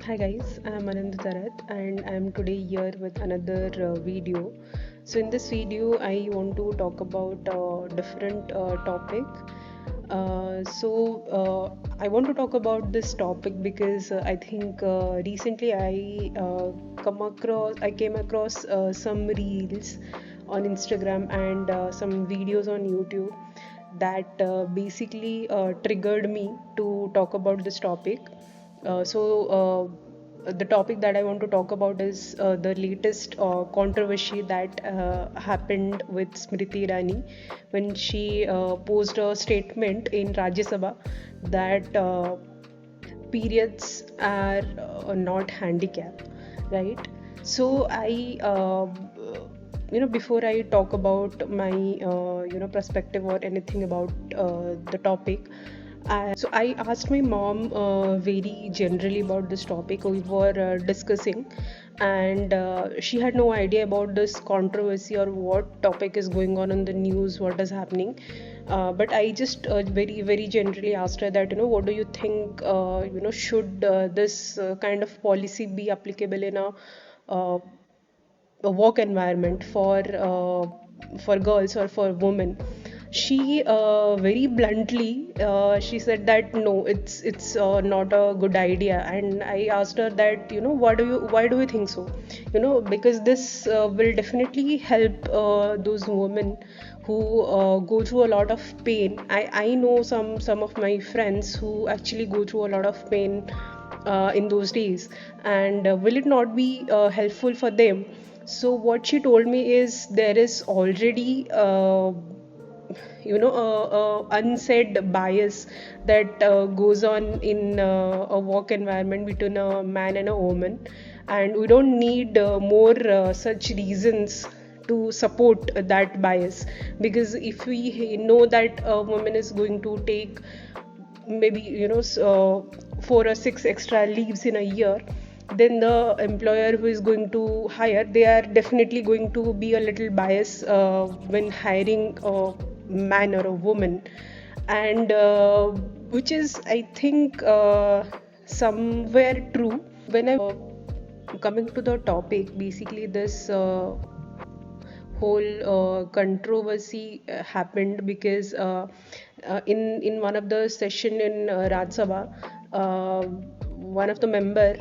Hi guys, I'm Anindita Rath and I'm today here with another video. So in this video, I want to talk about a different topic. I want to talk about this topic because I think recently I came across some reels on Instagram and some videos on YouTube that basically triggered me to talk about this topic. The topic that I want to talk about is the latest controversy that happened with Smriti Irani when she posed a statement in Rajya Sabha that periods are not handicap, right? So before I talk about my perspective or anything about the topic, I asked my mom very generally about this topic. We were discussing, and she had no idea about this controversy or what topic is going on in the news, what is happening. But I just very, very generally asked her that, what do you think, should this kind of policy be applicable in a work environment for girls or for women? She very bluntly she said that no, it's not a good idea. And I asked her that, why do you think so? Because this will definitely help those women who go through a lot of pain. I know some of my friends who actually go through a lot of pain in those days, and will it not be helpful for them? So what she told me is there is already unsaid bias that goes on in a work environment between a man and a woman, and we don't need more such reasons to support that bias. Because if we know that a woman is going to take maybe 4 or 6 extra leaves in a year, then the employer who is going to hire, they are definitely going to be a little biased when hiring a man or a woman. And which is, I think, somewhere true. When I coming to the topic, basically this whole controversy happened because in one of the session in Rajya Sabha, one of the member,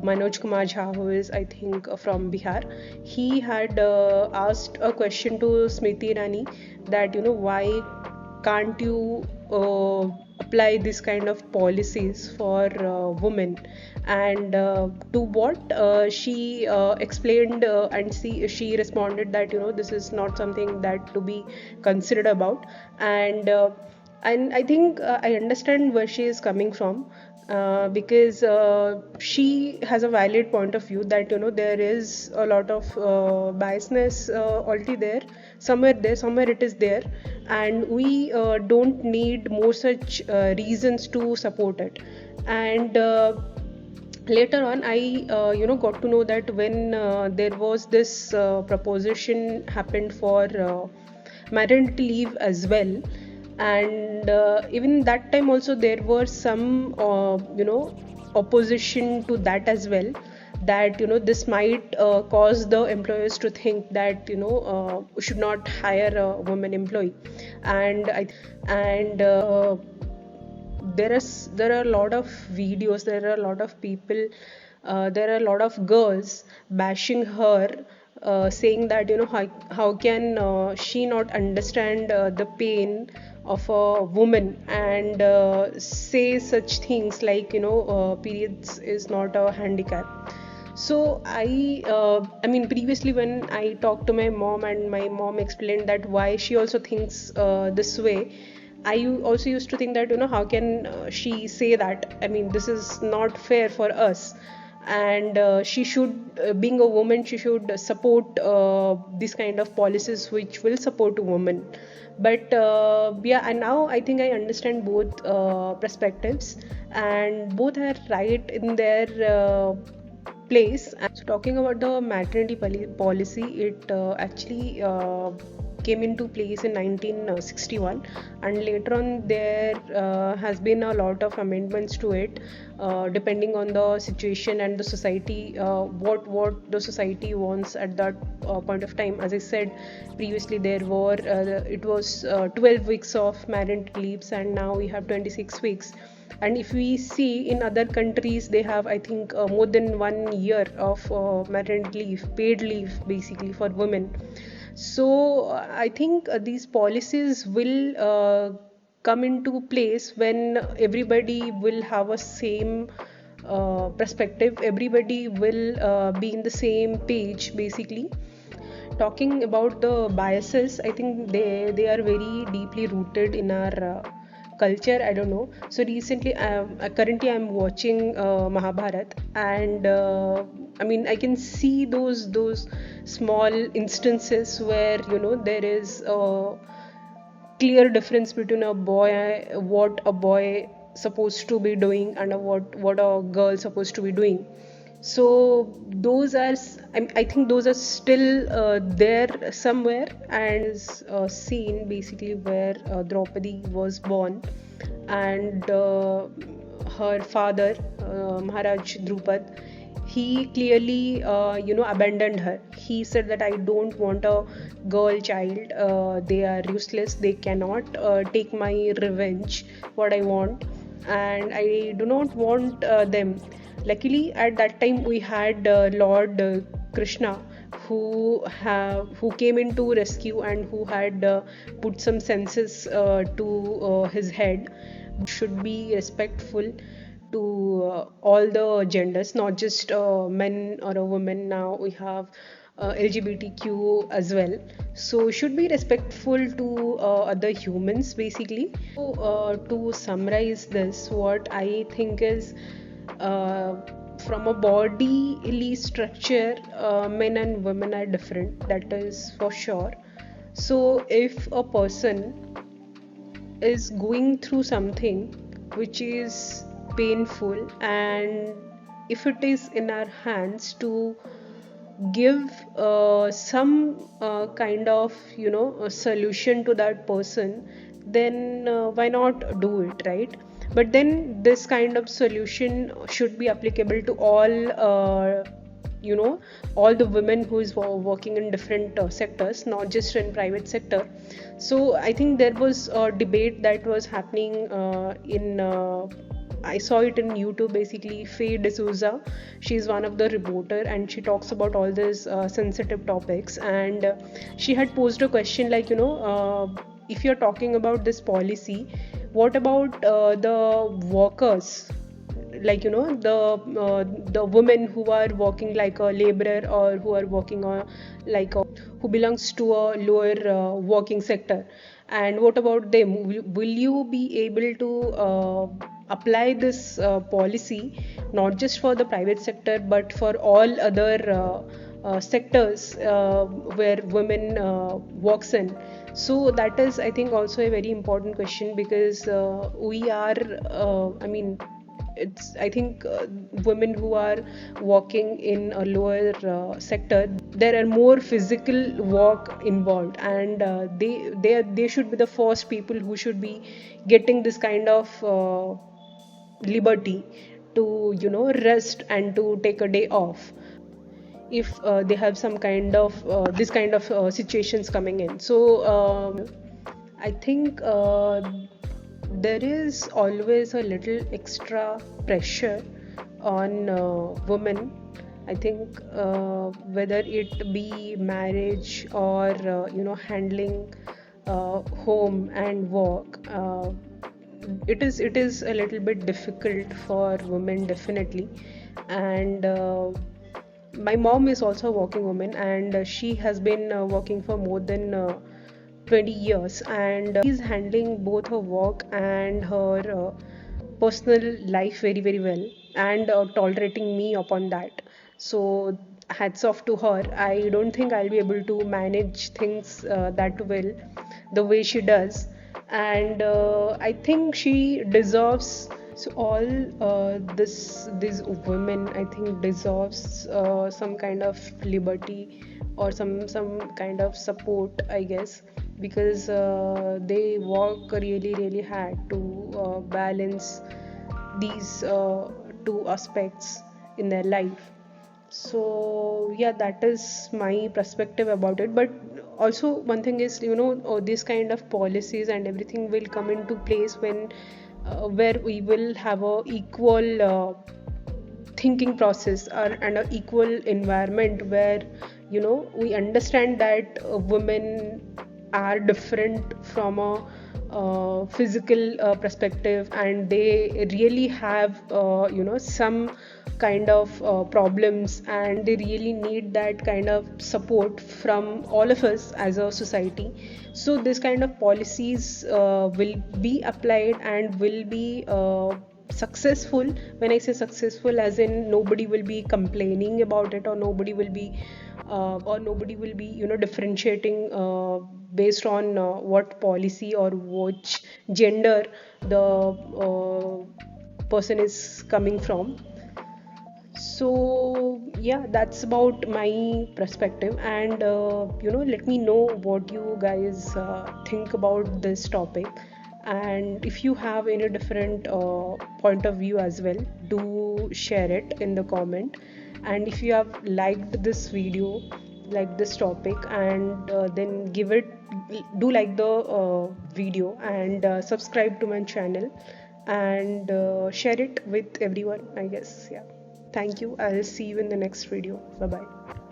Manoj Kumar Jha, who is I think from Bihar, he had asked a question to Smriti Irani that why can't you apply this kind of policies for women? And to what she explained, and she responded that this is not something that to be considered about. And I think I understand where she is coming from, because she has a valid point of view that there is a lot of biasness already there, somewhere it is there, and we don't need more such reasons to support it. And later on I got to know that when there was this proposition happened for maternity leave as well, and even that time also there were some opposition to that as well, that this might cause the employers to think that we should not hire a woman employee. And there are a lot of videos, there are a lot of people, there are a lot of girls bashing her, saying that how can she not understand the pain of a woman, and say such things like periods is not a handicap. So I mean, previously when I talked to my mom and my mom explained that why she also thinks this way, also used to think that how can she say that? I mean, this is not fair for us, and she should, being a woman, she should support this kind of policies which will support women. But yeah, and now I think I understand both perspectives, and both are right in their place. So talking about the maternity policy, it actually came into place in 1961, and later on there has been a lot of amendments to it, depending on the situation and the society, what the society wants at that point of time. As I said previously, it was 12 weeks of marriage leaves, and now we have 26 weeks. And if we see in other countries, they have, I think, more than 1 year of maternity leave, paid leave basically for women. So I think these policies will come into place when everybody will have a same perspective, everybody will be in the same page basically. Talking about the biases, I think they are very deeply rooted in our culture. I don't know. So recently, currently I'm watching Mahabharat, and I mean I can see those small instances where there is clear difference between what a boy supposed to be doing and what a girl supposed to be doing. So those are I think those are still there somewhere, and is scene basically where Draupadi was born, and her father, Maharaj Drupad, he clearly abandoned her. He said that I don't want a girl child, they are useless, they cannot take my revenge what I want, and I do not want them. Luckily at that time we had Lord Krishna, who came into rescue and who had put some senses to his head. Should be respectful to all the genders, not just men or a woman. Now we have LGBTQ as well. So should be respectful to other humans basically. So to summarize this, what I think is, uh, from a bodily structure, men and women are different. That is for sure. So if a person is going through something which is painful, and if it is in our hands to give some kind of a solution to that person, then why not do it, right? But then this kind of solution should be applicable to you know all the women who is working in different sectors, not just in private sector. So I think there was a debate that was happening in I saw it in YouTube basically. Faye D'Souza, she's one of the reporter, and she talks about all these sensitive topics. And she had posed a question like, if you're talking about this policy, what about the workers, like the women who are working like a laborer, or who are working on like a who belongs to a lower working sector, and what about them? Will you be able to apply this policy not just for the private sector but for all other sectors where women works in? So that is, I think, also a very important question, because we are I mean it's, I think, women who are working in a lower sector, there are more physical work involved, and they should be the first people who should be getting this kind of liberty to rest and to take a day off if they have some kind of this kind of situations coming in. So I think there is always a little extra pressure on women. I think whether it be marriage or handling home and work, it is a little bit difficult for women definitely. And my mom is also a working woman, and she has been working for more than 20 years, and she's handling both her work and her personal life very very well, and tolerating me upon that. So hats off to her. I don't think I'll be able to manage things that well, the way she does. And I think she deserves, so all these women, I think, deserves some kind of liberty or some kind of support, I guess, because they work really hard to balance these two aspects in their life. So yeah, that is my perspective about it. But also one thing is, this kind of policies and everything will come into place when where we will have a equal thinking process, and an equal environment where we understand that women are different from a physical perspective, and they really have some kind of problems, and they really need that kind of support from all of us as a society. So this kind of policies will be applied and will be successful. When I say successful, as in nobody will be complaining about it, or nobody will be differentiating based on what policy or which gender the person is coming from. So yeah, that's about my perspective. And let me know what you guys think about this topic, and if you have any different point of view as well, do share it in the comment. And if you have liked this video, like this topic, and then give it, do like the video, and subscribe to my channel, and share it with everyone, I guess. Yeah, thank you. I'll see you in the next video. Bye bye.